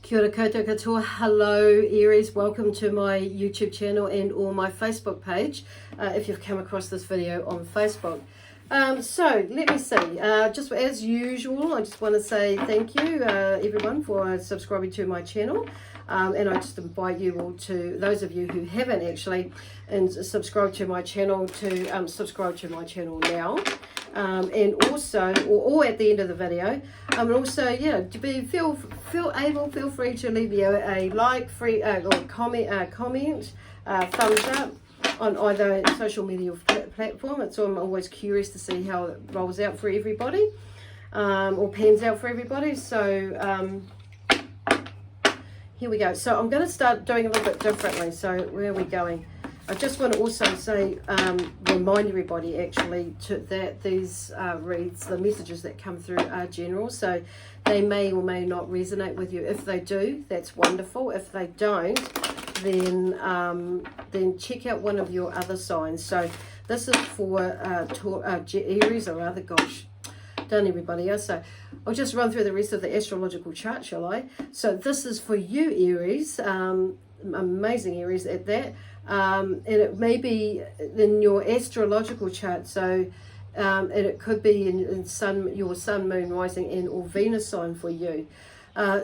Kia ora koutou katoa. Hello Aries, welcome to my YouTube channel and or my Facebook page if you've come across this video on Facebook. So let me see, just as usual I just want to say thank you everyone for subscribing to my channel, and I just invite you all, to those of you who haven't actually and subscribed to my channel, to subscribe to my channel now. And also, or at the end of the video, and also, yeah, to be feel free to leave me a like, or comment, thumbs up on either social media platform. I'm always curious to see how it rolls out for everybody, or pans out for everybody. So here we go. So I'm going to start doing a little bit differently. So where are we going? I just want to also say, remind everybody actually that these reads, the messages that come through are general, so they may or may not resonate with you. If they do, that's wonderful. If they don't, then check out one of your other signs. So this is for Aries or other, gosh, done everybody else. So I'll just run through the rest of the astrological chart, shall I? So this is for you, Aries, amazing Aries at that. And it may be in your astrological chart, so and it could be in your sun, moon, rising, and or Venus sign for you.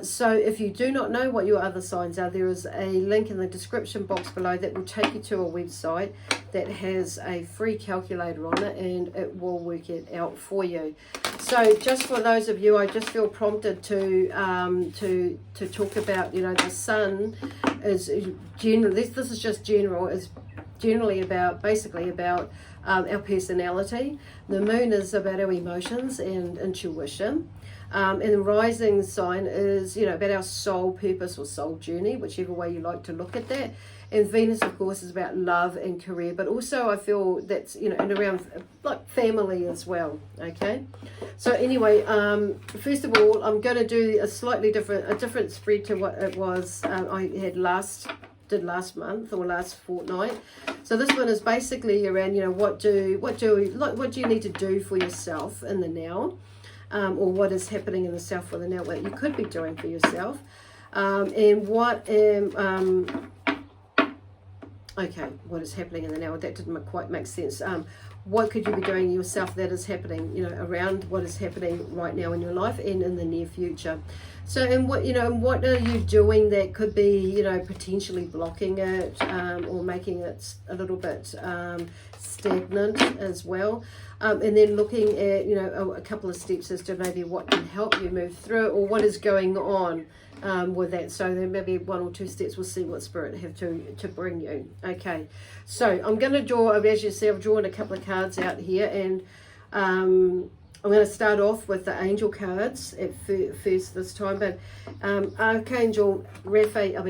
So if you do not know what your other signs are, there is a link in the description box below that will take you to a website that has a free calculator on it, and it will work it out for you. So just for those of you, I just feel prompted to talk about, you know, the sun is general. This is just general. Is generally about, basically about our personality. The moon is about our emotions and intuition. And the rising sign is, you know, about our soul purpose or soul journey, whichever way you like to look at that. And Venus, of course, is about love and career, but also I feel that's, you know, and around like family as well. Okay. So anyway, first of all, I'm going to do a slightly different spread to what it was I had did last month or last fortnight. So this one is basically around, you know, what do you need to do for yourself in the now. Or what is happening in the self for the now, what you could be doing for yourself, and what what is happening in the now. That didn't quite make sense. What could you be doing yourself that is happening, you know, around what is happening right now in your life and in the near future. So, and what, you know, and what are you doing that could be, you know, potentially blocking it, or making it a little bit stagnant as well. And then looking at, you know, a couple of steps as to maybe what can help you move through, or what is going on with that. So there may be one or two steps. We'll see what Spirit have to bring you. Okay, so I'm going to draw, as you see, I've drawn a couple of cards out here, and I'm going to start off with the angel cards at first this time, but Archangel Raphael,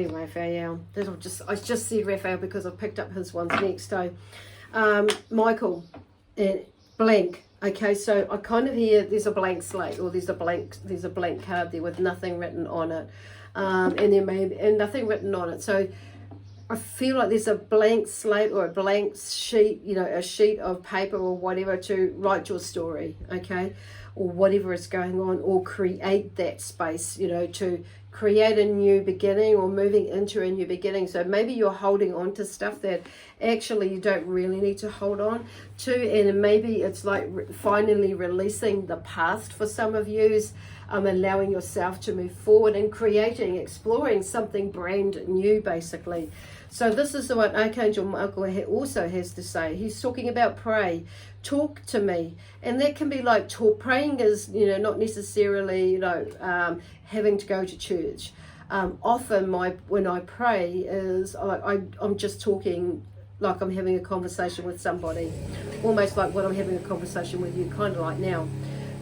I just said Raphael because I picked up his ones next. So Michael and blank. Okay, so I kind of hear there's a blank slate, or there's a blank card there with nothing written on it, and there may be, and nothing written on it. So I feel like there's a blank slate or a blank sheet, you know, a sheet of paper or whatever to write your story, okay, or whatever is going on, or create that space, you know, to create a new beginning or moving into a new beginning. So maybe you're holding on to stuff that actually you don't really need to hold on to, and maybe it's like finally releasing the past for some of yous, allowing yourself to move forward and creating, exploring something brand new, basically. So this is what Archangel Michael also has to say. He's talking about pray, talk to me, and that can be like praying is, you know, not necessarily, you know, having to go to church. Often when I pray is I'm just talking like I'm having a conversation with somebody, almost like what I'm having a conversation with you, kind of like now.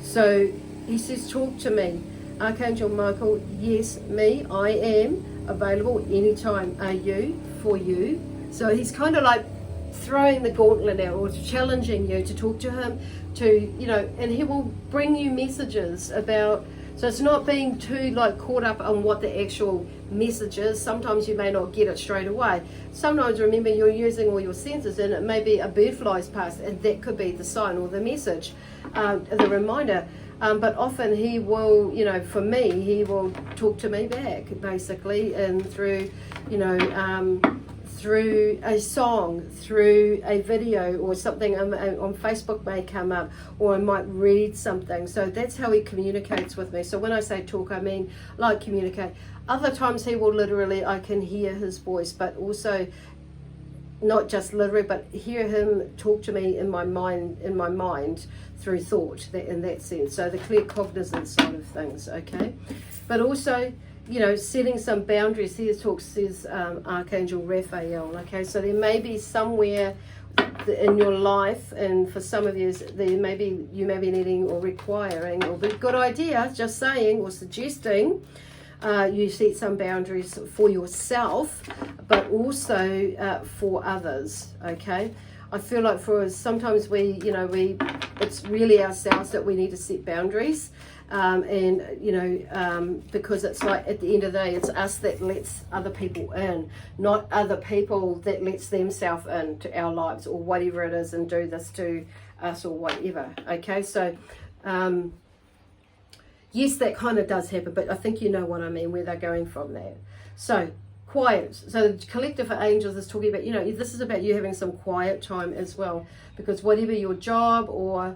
So he says, talk to me. Archangel Michael, yes, me, I am available anytime. Are you? For you. So he's kind of like throwing the gauntlet out, or challenging you to talk to him, to, you know, and he will bring you messages about. So it's not being too like caught up on what the actual message is. Sometimes you may not get it straight away. Sometimes, remember, you're using all your senses, and it may be a bird flies past, and that could be the sign or the message, the reminder. But often he will, you know, for me, he will talk to me back, basically, and through, you know, through a song, through a video or something on Facebook may come up, or I might read something. So that's how he communicates with me. So when I say talk, I mean like communicate. Other times he will literally, I can hear his voice, but also not just literally, but hear him talk to me in my mind through thought, in that sense. So the clear cognizant side of things, okay? But also, you know, setting some boundaries. Here says Archangel Raphael, okay? So there may be somewhere in your life, and for some of you, you may be needing or requiring, or be a good idea, just saying or suggesting, you set some boundaries for yourself, but also for others, okay? I feel like sometimes it's really ourselves that we need to set boundaries, and you know, because it's like at the end of the day, it's us that lets other people in, not other people that lets themselves into our lives or whatever it is, and do this to us or whatever, okay? So yes, that kind of does happen, but I think you know what I mean, where they're going from there. So quiet. So the collective for angels is talking about, you know, this is about you having some quiet time as well, because whatever your job or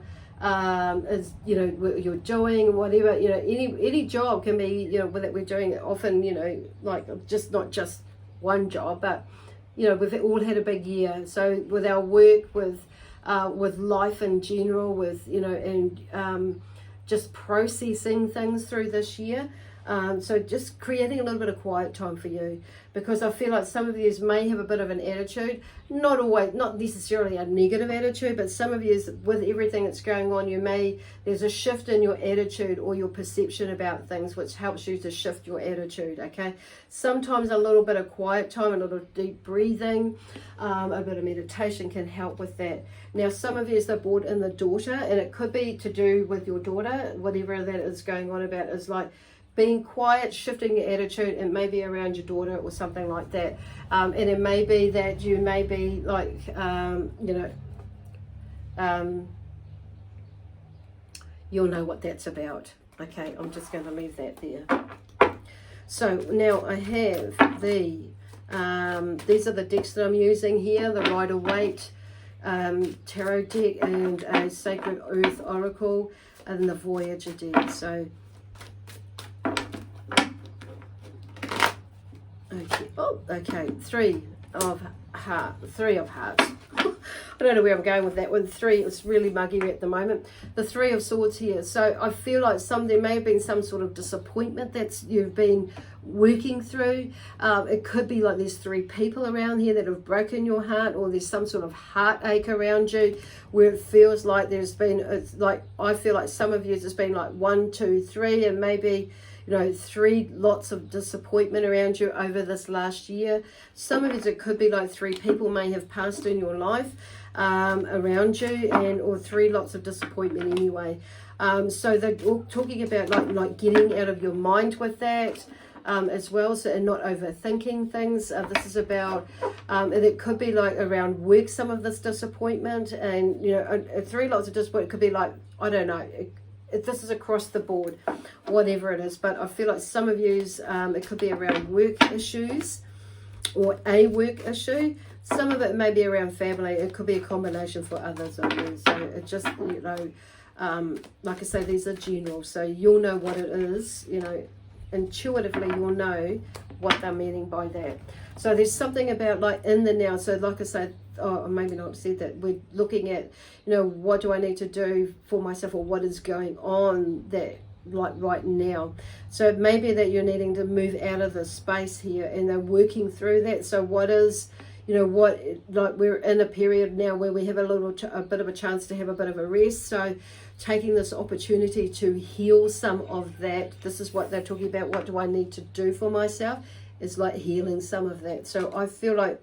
is, you know, what you're doing, whatever, you know, any job can be, you know, that we're doing often, you know, like just not just one job, but you know, we've all had a big year. So with our work, with life in general, with, you know, and just processing things through this year. So just creating a little bit of quiet time for you, because I feel like some of you may have a bit of an attitude, not necessarily a negative attitude, but some of you, with everything that's going on, there's a shift in your attitude or your perception about things, which helps you to shift your attitude, okay? Sometimes a little bit of quiet time, a little deep breathing, a bit of meditation can help with that. Now, some of you have brought in the daughter, and it could be to do with your daughter, whatever that is going on about, is like being quiet, shifting your attitude, and maybe around your daughter or something like that. And it may be that you may be like, you know, you'll know what that's about. Okay, I'm just going to leave that there. So now I have these are the decks that I'm using here, the Waite tarot deck, and a Sacred Earth Oracle, and the Voyager deck. So okay, three of hearts. I don't know where I'm going with that one. Three, it's really muggy at the moment. The Three of Swords here. So I feel like there may have been some sort of disappointment that you've been working through. It could be like there's three people around here that have broken your heart, or there's some sort of heartache around you where it feels like it's like, I feel like some of you there's been like 1, 2, 3, and maybe, you know, 3 lots of disappointment around you over this last year. Some of it could be like 3 people may have passed in your life around you, or 3 lots of disappointment anyway. So they're all talking about like getting out of your mind with that as well, so, and not overthinking things. This is about, and it could be like around work, some of this disappointment, and, you know, 3 lots of disappointment could be like, I don't know, this is across the board, whatever it is. But I feel like some of yous, it could be around work issues or a work issue. Some of it may be around family. It could be a combination for others of you. So it just, you know, like I say, these are general. So you'll know what it is, you know, intuitively you'll know what they're meaning by that. So there's something about like in the now. So like I said, or maybe not said that, we're looking at, you know, what do I need to do for myself, or what is going on that like right now. So it may be that you're needing to move out of the space here, and they're working through that. So what is, you know, what, like we're in a period now where we have a bit of a chance to have a bit of a rest. So taking this opportunity to heal some of that. This is what they're talking about. What do I need to do for myself? Is like healing some of that. So I feel like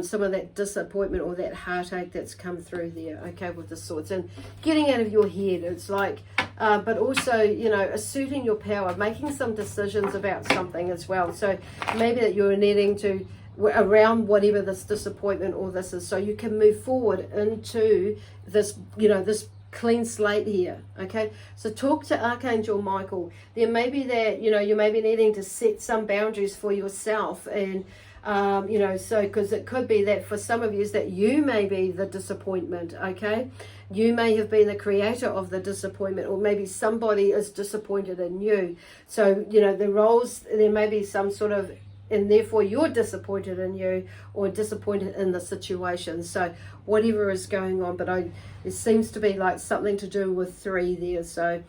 some of that disappointment or that heartache that's come through there, okay, with the Swords, and getting out of your head. It's like, but also, you know, asserting your power, making some decisions about something as well. So maybe that you're needing to, around whatever this disappointment or this is, so you can move forward into this, you know, this clean slate here, okay? So talk to Archangel Michael. There may be that, you know, you may be needing to set some boundaries for yourself, and you know, so because it could be that for some of you is that you may be the disappointment, okay? You may have been the creator of the disappointment, or maybe somebody is disappointed in you. So, you know, the roles, there may be some sort of, and therefore you're disappointed in you or disappointed in the situation. So whatever is going on, but it seems to be like something to do with 3 there. So,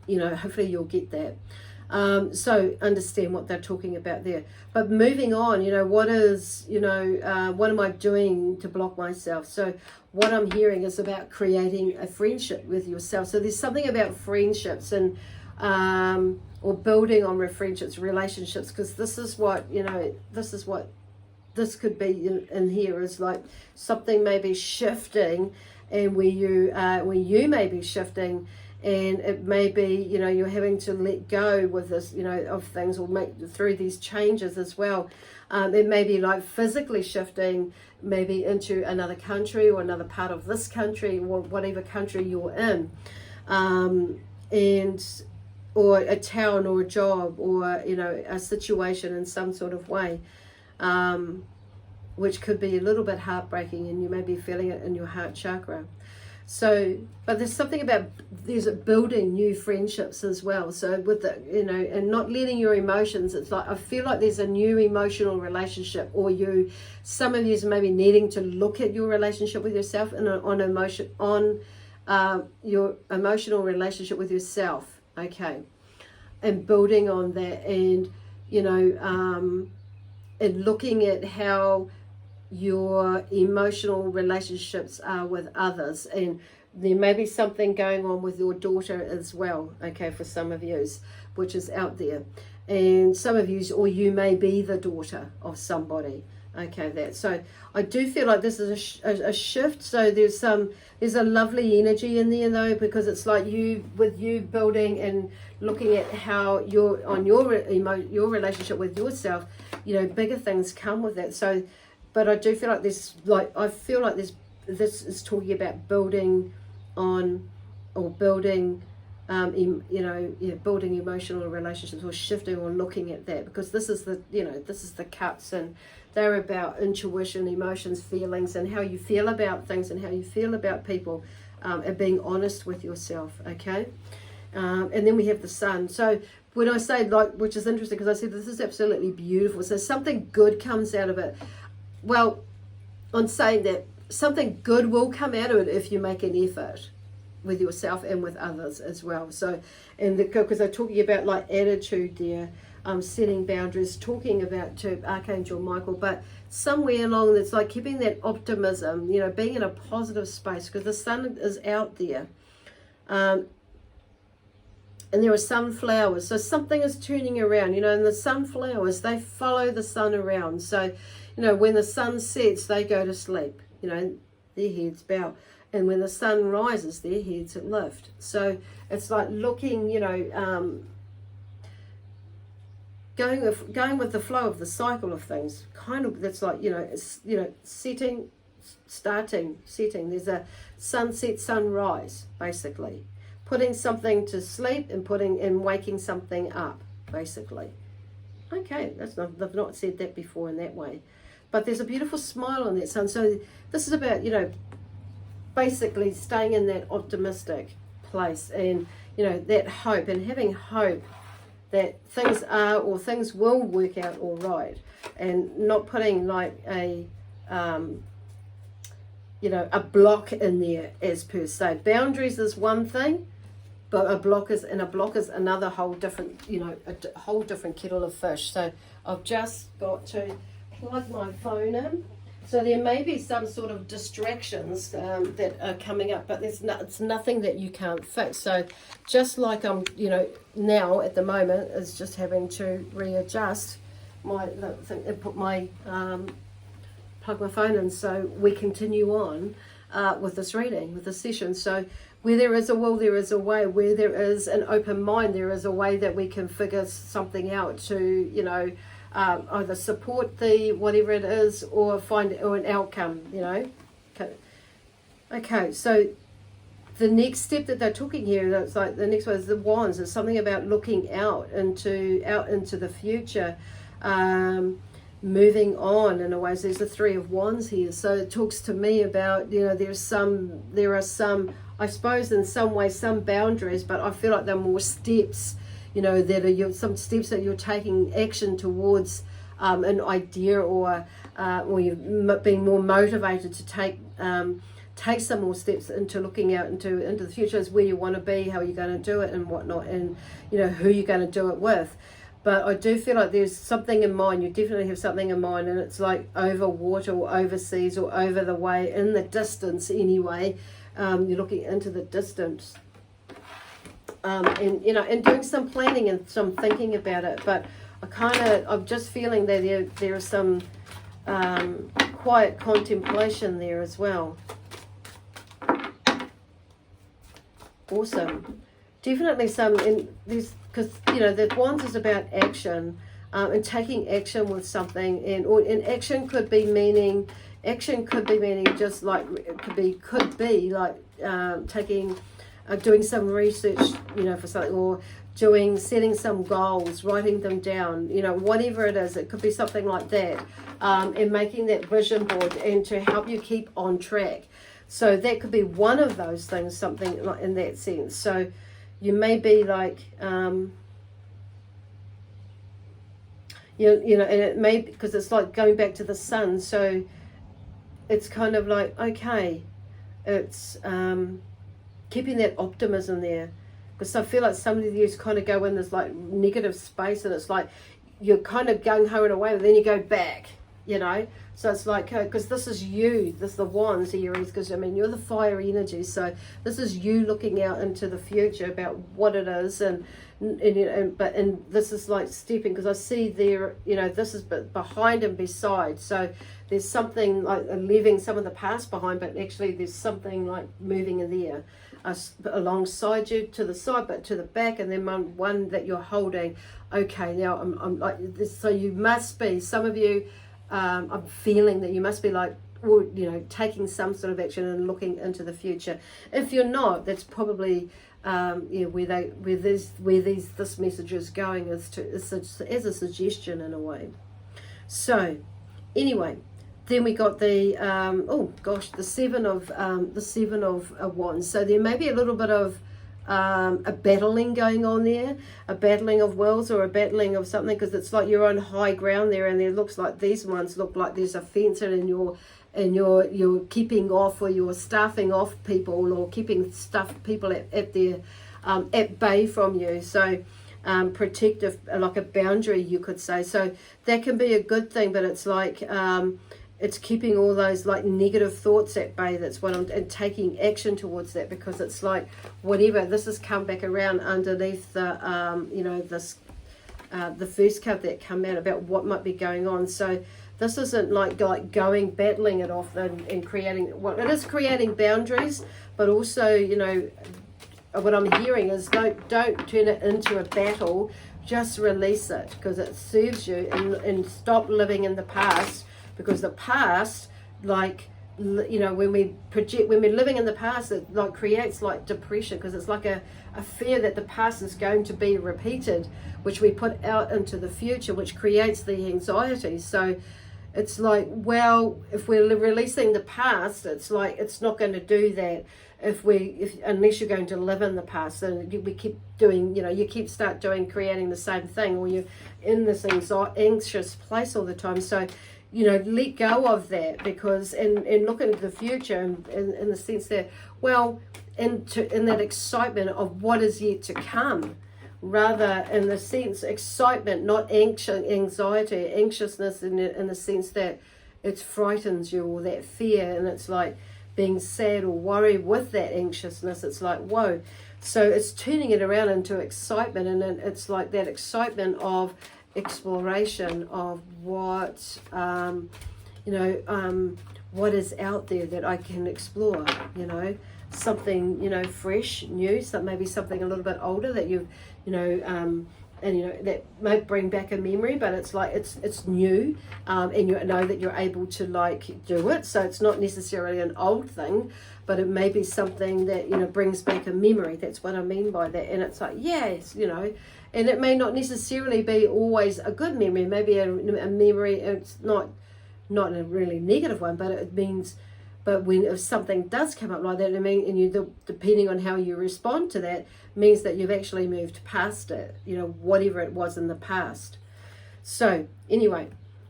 you know, hopefully you'll get that. So understand what they're talking about there. But moving on, you know, what am I doing to block myself? So what I'm hearing is about creating a friendship with yourself. So there's something about friendships and or building on friendships, relationships, because this is what, you know, this could be in here is like something may be shifting, and where you may be shifting. And it may be, you know, you're having to let go with this, you know, of things, or make through these changes as well. It may be like physically shifting, maybe into another country or another part of this country, or whatever country you're in, or a town or a job, or, you know, a situation in some sort of way, which could be a little bit heartbreaking, and you may be feeling it in your heart chakra. So, but there's something about, there's building new friendships as well. So with the, you know, and not letting your emotions, it's like, I feel like there's a new emotional relationship, or some of you may be needing to look at your relationship with yourself and your emotional relationship with yourself, okay, and building on that, and, you know, and looking at how your emotional relationships are with others. And there may be something going on with your daughter as well, okay, for some of you, which is out there. And some of you, or you may be the daughter of somebody, okay, so I do feel like this is a shift. So there's a lovely energy in there though, because it's like you building and looking at how you're on your relationship with yourself, you know, bigger things come with that. So, but I do feel like this is talking about building on, or building, building emotional relationships, or shifting, or looking at that, because this is the cups, and they're about intuition, emotions, feelings, and how you feel about things, and how you feel about people, and being honest with yourself, okay? And then we have the sun. So when I say, like, which is interesting, because I said this is absolutely beautiful, so something good comes out of it. Well, I'm saying that something good will come out of it if you make an effort with yourself and with others as well. So, and because they're talking about like attitude there, setting boundaries, talking about to Archangel Michael, but somewhere along it's like keeping that optimism, you know, being in a positive space, because the sun is out there. And there are sunflowers, so something is turning around, you know, and the sunflowers, they follow the sun around. So, you know, when the sun sets, they go to sleep, you know, their heads bow. And when the sun rises, their heads lift. So it's like looking, you know, going with the flow of the cycle of things. Kind of, that's like, you know, it's, you know, setting. There's a sunset, sunrise, basically. Putting something to sleep and waking something up, basically. Okay, they've not said that before in that way. But there's a beautiful smile on that sun. So this is about, you know, basically staying in that optimistic place, and, you know, that hope, and having hope that things are, or things will work out all right, and not putting like a, you know, a block in there as per se. Boundaries is one thing, but a block is another whole different, you know, a whole different kettle of fish. So I've just got to plug my phone in. So there may be some sort of distractions that are coming up, but it's nothing that you can't fix. So just like I'm, you know, now at the moment is just having to readjust my thing and put my plug my phone in, so we continue on with this reading, with this session. So where there is a will, there is a way. Where there is an open mind, there is a way that we can figure something out to, you know, either support the whatever it is, or find an outcome, you know. Okay, so the next step that they're talking here, that's like the next one is the wands. It's something about looking out into the future, moving on in a way. So there's the Three of Wands here. So it talks to me about, you know, there are some, I suppose in some ways, some boundaries, but I feel like they're more steps, you know, that are some steps that you're taking action towards an idea, or you've been more motivated to take some more steps into looking out into the future, is where you want to be, how you're going to do it and whatnot, and you know who you're going to do it with. But I do feel like there's something in mind. You definitely have something in mind, and it's like over water or overseas or over the way, in the distance anyway. You're looking into the distance, and you know, and doing some planning and some thinking about it. But I'm just feeling that there is some quiet contemplation there as well. Awesome. Definitely some in these, because you know the Wands is about action, and taking action with something, and action could be meaning just like it could be like taking doing some research, you know, for something, or setting some goals, writing them down, you know, whatever it is. It could be something like that, and making that vision board, and to help you keep on track. So that could be one of those things, something like in that sense. So you may be like, you know, and it may, because it's like going back to the sun. So it's kind of like, okay, it's keeping that optimism there. Because I feel like some of you kind of go in this like negative space, and it's like you're kind of gung-ho in a way, but then you go back, you know. So it's like, because this is you, this is the Wands, Aries, because I mean you're the fire energy, so this is you looking out into the future about what it is, and this is like stepping, because I see there, you know, this is behind and beside, so there's something like leaving some of the past behind, but actually there's something like moving in there, alongside you, to the side, but to the back, and then one that you're holding. Okay, now I'm like this, so you must be, some of you, I'm feeling that you must be like, you know, taking some sort of action and looking into the future. If you're not, that's probably where this message is going, as a suggestion in a way. So anyway, then we got the the seven of wands. So there may be a little bit of a battling going on there, a battling of wills, or a battling of something, because it's like you're on high ground there, and it looks like these ones look like there's a fence, and you're keeping off, or you're staffing off people, or keeping people at their at bay from you. So protective, like a boundary, you could say. So that can be a good thing, but it's like it's keeping all those like negative thoughts at bay. That's what and taking action towards that, because it's like whatever, this has come back around underneath the you know, this the first card that come out about what might be going on. So this isn't like battling it off and creating, well, it is creating boundaries, but also, you know, what I'm hearing is don't turn it into a battle. Just release it, because it serves you, and stop living in the past. Because the past, like, you know, when we're living in the past, it like creates like depression, because it's like a fear that the past is going to be repeated, which we put out into the future, which creates the anxiety. So it's like, well, if we're releasing the past, it's like it's not going to do that unless you're going to live in the past. And we keep doing, you know, creating the same thing, or you're in this anxious place all the time. So, you know, let go of that, because and look into the future, in the sense that, well, in that excitement of what is yet to come, rather in the sense excitement, not anxiousness in the sense that it frightens you, or that fear, and it's like being sad or worried with that anxiousness. It's like, whoa. So it's turning it around into excitement, and then it's like that excitement of exploration of what what is out there that I can explore, you know, something, you know, fresh, new, maybe something a little bit older that you've, you know, and you know that might bring back a memory, but it's like it's new, and you know that you're able to like do it. So it's not necessarily an old thing, but it may be something that, you know, brings back a memory. That's what I mean by that. And it's like, yes, you know, and it may not necessarily be always a good memory. Maybe a memory, it's not a really negative one, but it means, but when if something does come up like that, I mean, and you, depending on how you respond to that, means that you've actually moved past it, you know, whatever it was in the past. So anyway,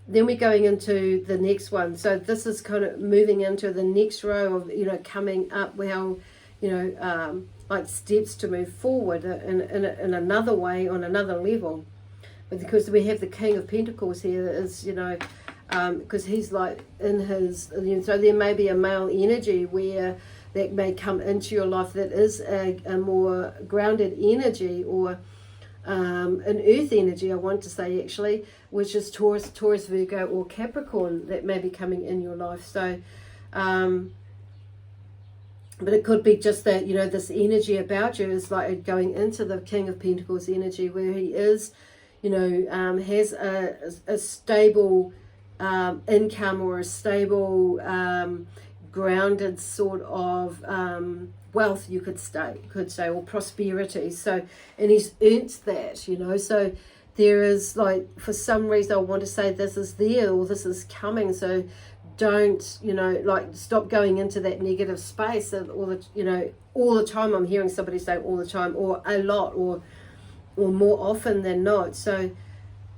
then we're going into the next one. So this is kind of moving into the next row of, you know, coming up how, you know, like steps to move forward in another way, on another level. But because we have the King of Pentacles here, is, you know, because he's like in his, you know, so there may be a male energy where that may come into your life that is a more grounded energy, or an earth energy, I want to say actually, which is Taurus, Virgo or Capricorn, that may be coming in your life. So but it could be just that, you know, this energy about you is like going into the King of Pentacles energy, where he is, you know, has a stable income, or a stable grounded sort of wealth, you could say, or prosperity. So, and he's earned that, you know. So there is, like, for some reason I want to say this is there, or this is coming. So don't, you know, like, stop going into that negative space all the, you know, all the time. I'm hearing somebody say all the time, or a lot, or more often than not. So,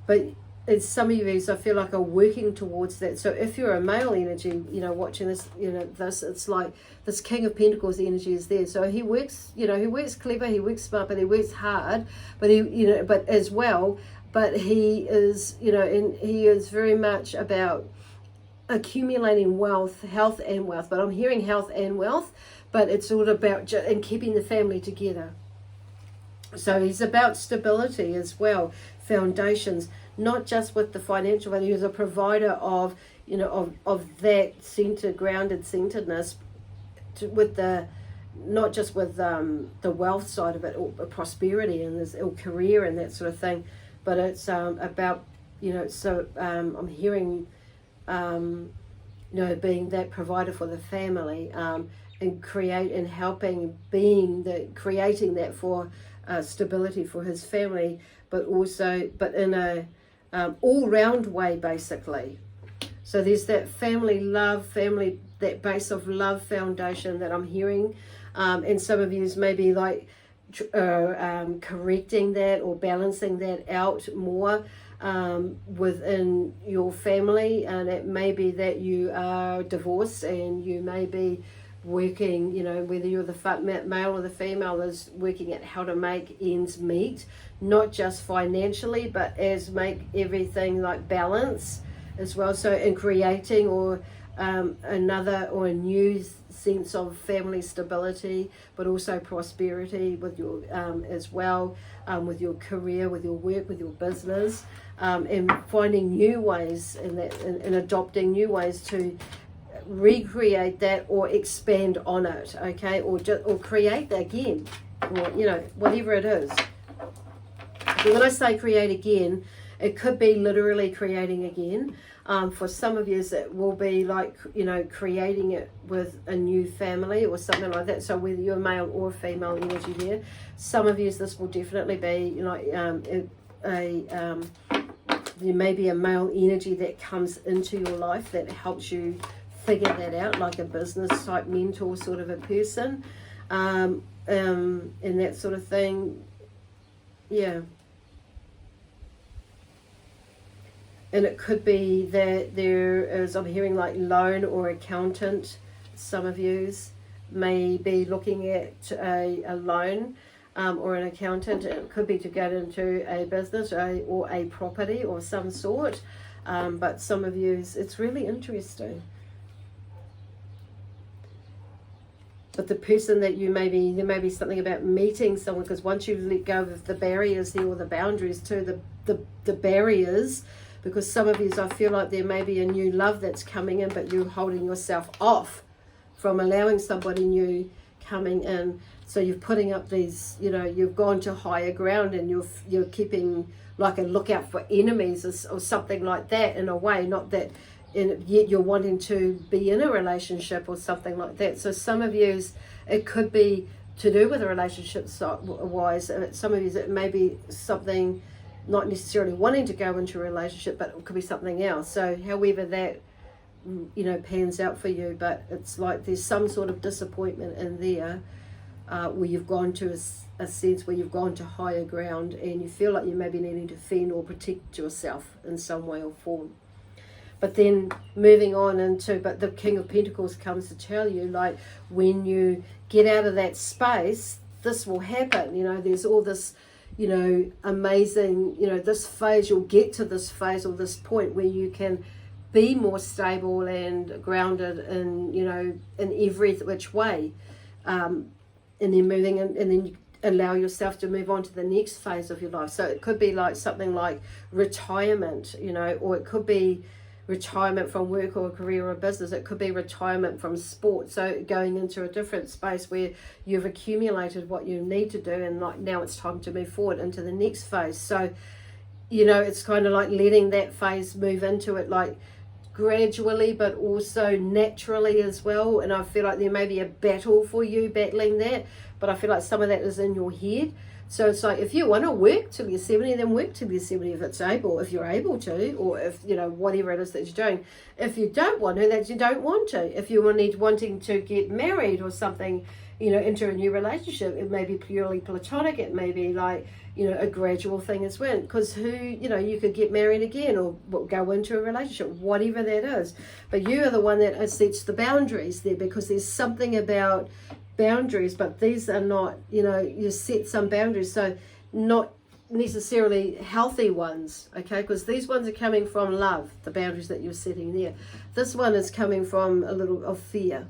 but it's some of you, I feel like, are working towards that. So if you're a male energy, you know, watching this, you know, it's like this King of Pentacles energy is there. So he works, you know, he works clever, he works smart, but he works hard, but he, you know, but as well, but he is, you know, and he is very much about accumulating wealth, health and wealth. But I'm hearing health and wealth, but it's all about and keeping the family together. So he's about stability as well, foundations, not just with the financial, but he's a provider of, you know, of that grounded centeredness, with the, not just with the wealth side of it, or prosperity and this, or career and that sort of thing, but it's about, you know, so I'm hearing, you know, being that provider for the family, and helping, creating that for stability for his family, but also, but in a all-round way, basically. So there's that family love, that base of love foundation that I'm hearing, and some of you maybe like correcting that or balancing that out more within your family. And it may be that you are divorced, and you may be working, you know, whether you're the male or the female, is working at how to make ends meet, not just financially, but as make everything like balance as well. So in creating, or another or a new sense of family stability, but also prosperity with your as well, with your career, with your work, with your business, and finding new ways and adopting new ways to recreate that or expand on it, okay, or create that again, or, you know, whatever it is. But when I say create again, it could be literally creating again. For some of you, it will be like, you know, creating it with a new family or something like that. So whether you're male or female energy here, some of you, this will definitely be, you know, there may be a male energy that comes into your life that helps you figure that out, like a business type mentor sort of a person, and that sort of thing. Yeah. And it could be that there is, I'm hearing like loan or accountant. Some of yous may be looking at a loan or an accountant. It could be to get into a business or a property or some sort. But some of yous, it's really interesting. But the person that there may be something about meeting someone, because once you let go of the barriers there, or the boundaries to the barriers, because some of you, I feel like there may be a new love that's coming in, but you're holding yourself off from allowing somebody new coming in. So you're putting up these, you know, you've gone to higher ground, and you're keeping like a lookout for enemies or something like that, in a way, not that yet you're wanting to be in a relationship or something like that. So some of you, it could be to do with a relationship wise. Some of you, it may be something not necessarily wanting to go into a relationship, but it could be something else. So however that, you know, pans out for you, but it's like there's some sort of disappointment in there, where you've gone to a sense where you've gone to higher ground, and you feel like you may be needing to fend or protect yourself in some way or form. But then moving on into, but the King of Pentacles comes to tell you, like, when you get out of that space, this will happen. You know, there's all this, you know, amazing, you know, this phase, you'll get to this phase or this point where you can be more stable and grounded in, you know, in every which way. And then moving in, and then you allow yourself to move on to the next phase of your life. So it could be like something like retirement, you know, or it could be retirement from work or a career or business. It could be retirement from sport, so going into a different space where you've accumulated what you need to do, and like now it's time to move forward into the next phase. So, you know, it's kind of like letting that phase move into it, like gradually but also naturally as well. And I feel like there may be a battle for you battling that, but I feel like some of that is in your head. So it's like, if you want to work till you're 70, then work till you're 70 if you're able to, or if, you know, whatever it is that you're doing. If you don't want to, that you don't want to. If you're wanting to get married or something, you know, into a new relationship, it may be purely platonic. It may be like, you know, a gradual thing as well. Because you know, you could get married again or go into a relationship, whatever that is. But you are the one that sets the boundaries there, because there's something about boundaries, but these are not, you know, you set some boundaries, so not necessarily healthy ones, okay, because these ones are coming from love, the boundaries that you're setting there. This one is coming from a little of fear,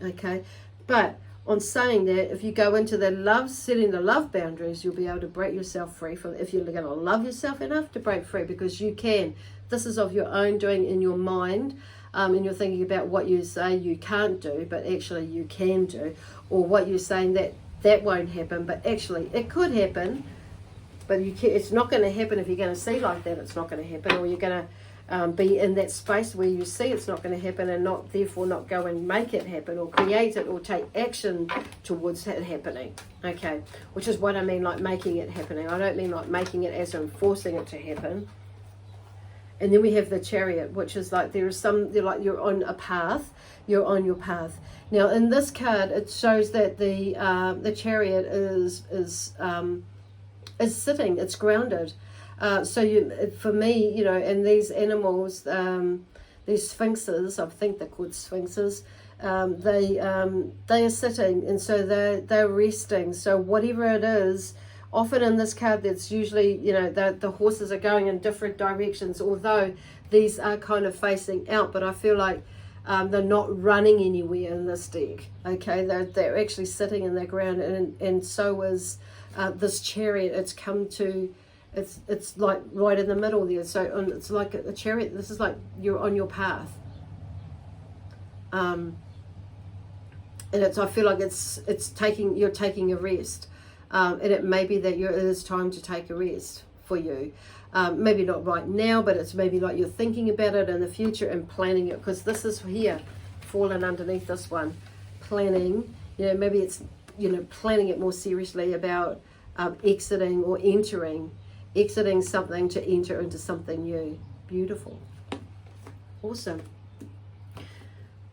okay. But on saying that, if you go into the love, setting the love boundaries, you'll be able to break yourself free from, if you're going to love yourself enough to break free, because you can. This is of your own doing in your mind. And you're thinking about what you say you can't do, but actually you can do, or what you're saying that won't happen, but actually it could happen, but it's not going to happen. If you're going to see like that, it's not going to happen, or you're going to be in that space where you see it's not going to happen, and therefore not go and make it happen or create it or take action towards it happening, okay, which is what I mean, like making it happening. I don't mean like making it as in forcing it to happen. And then we have the Chariot, which is like you're on a path, you're on your path. Now in this card, it shows that the Chariot is sitting, it's grounded. So for me, you know, and these animals, these sphinxes, I think they're called sphinxes, they are sitting, and so they're resting. So whatever it is. Often in this card, that's usually, you know, the horses are going in different directions, although these are kind of facing out, but I feel like they're not running anywhere in this deck, okay? They're actually sitting in the ground, and so is this Chariot. It's come to, it's like right in the middle there, so it's like a Chariot. This is like you're on your path. And I feel like you're taking a rest. And it may be that it is time to take a rest for you. Maybe not right now, but it's maybe like you're thinking about it in the future and planning it, because this is here, fallen underneath this one. Planning, you know, maybe it's, you know, planning it more seriously about exiting or exiting something to enter into something new. Beautiful. Awesome.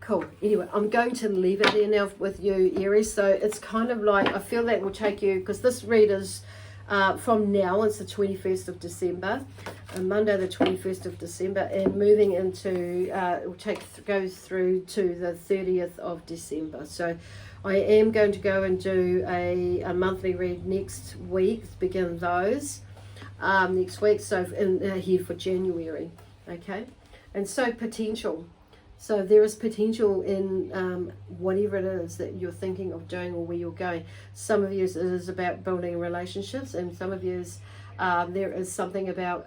Cool. Anyway, I'm going to leave it there now with you, Aries. So it's kind of like, I feel that will take you, because this read is from now, it's the 21st of December, Monday the 21st of December, and moving into, it will goes through to the 30th of December. So I am going to go and do a monthly read next week, begin those next week, so here for January, okay? And so potential. So there is potential in whatever it is that you're thinking of doing or where you're going. Some of you it is about building relationships, and some of you there is something about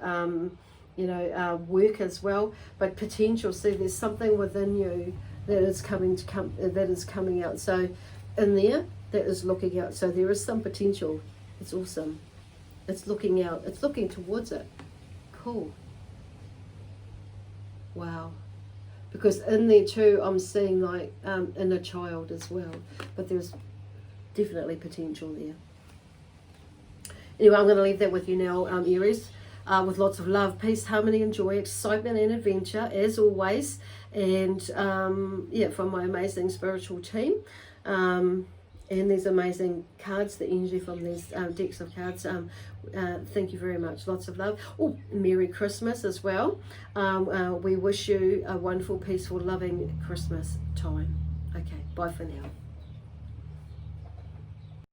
work as well. But potential. See, there's something within you that is coming out. So in there, that is looking out. So there is some potential. It's awesome. It's looking out. It's looking towards it. Cool. Wow. Because in there too, I'm seeing like inner child as well. But there's definitely potential there. Anyway, I'm going to leave that with you now, Aries. With lots of love, peace, harmony, and joy, excitement and adventure, as always. And yeah, from my amazing spiritual team. And these amazing cards, the energy from these decks of cards. Thank you very much. Lots of love. Oh, Merry Christmas as well. We wish you a wonderful, peaceful, loving Christmas time. Okay, bye for now.